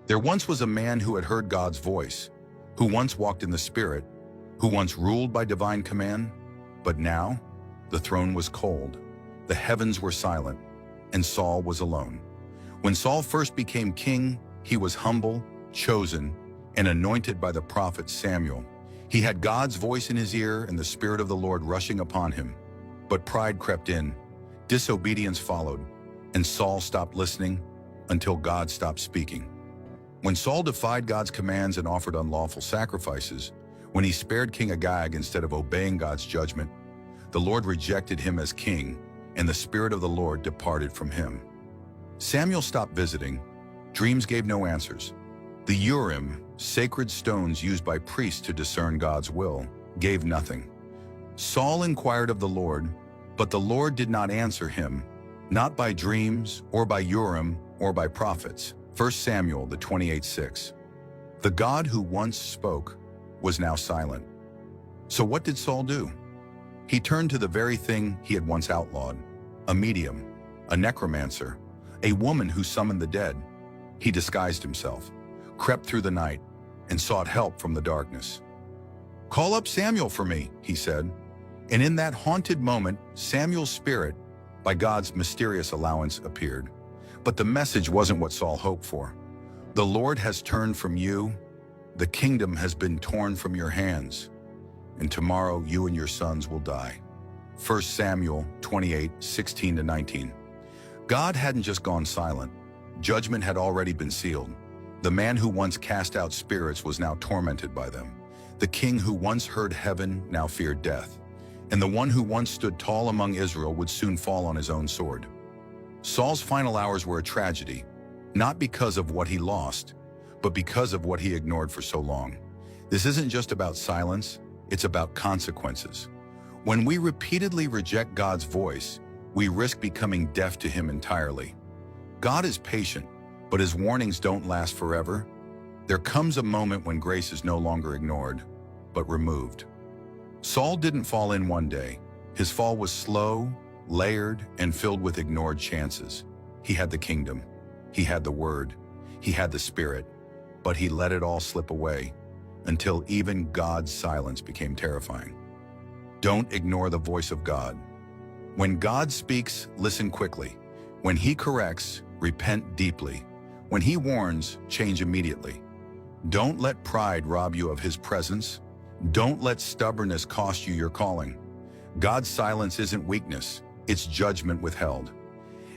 There once was a man who had heard God's voice, who once walked in the Spirit, who once ruled by divine command, but now the throne was cold, the heavens were silent, and Saul was alone. When Saul first became king, he was humble, chosen, and anointed by the prophet Samuel. He had God's voice in his ear and the Spirit of the Lord rushing upon him. But pride crept in, disobedience followed, and Saul stopped listening until God stopped speaking. When Saul defied God's commands and offered unlawful sacrifices, when he spared King Agag instead of obeying God's judgment, the Lord rejected him as king, and the Spirit of the Lord departed from him. Samuel stopped visiting. Dreams gave no answers. The Urim, sacred stones used by priests to discern God's will, gave nothing. Saul inquired of the Lord, but the Lord did not answer him, not by dreams or by Urim or by prophets. 1 Samuel, the 28:6. The God who once spoke was now silent. So what did Saul do? He turned to the very thing he had once outlawed, a medium, a necromancer, a woman who summoned the dead. He disguised himself, crept through the night, and sought help from the darkness. "Call up Samuel for me," he said. And in that haunted moment, Samuel's spirit, by God's mysterious allowance, appeared. But the message wasn't what Saul hoped for. "The Lord has turned from you. The kingdom has been torn from your hands. And tomorrow you and your sons will die." 1 Samuel 28:16-19. God hadn't just gone silent. Judgment had already been sealed. The man who once cast out spirits was now tormented by them. The king who once heard heaven now feared death. And the one who once stood tall among Israel would soon fall on his own sword. Saul's final hours were a tragedy, not because of what he lost, but because of what he ignored for so long. This isn't just about silence, it's about consequences. When we repeatedly reject God's voice, we risk becoming deaf to him entirely. God is patient, but his warnings don't last forever. There comes a moment when grace is no longer ignored, but removed. Saul didn't fall in one day. His fall was slow, layered, and filled with ignored chances. He had the kingdom, he had the word, he had the Spirit, but he let it all slip away until even God's silence became terrifying. Don't ignore the voice of God. When God speaks, listen quickly. When he corrects, repent deeply. When he warns, change immediately. Don't let pride rob you of his presence. Don't let stubbornness cost you your calling. God's silence isn't weakness, it's judgment withheld.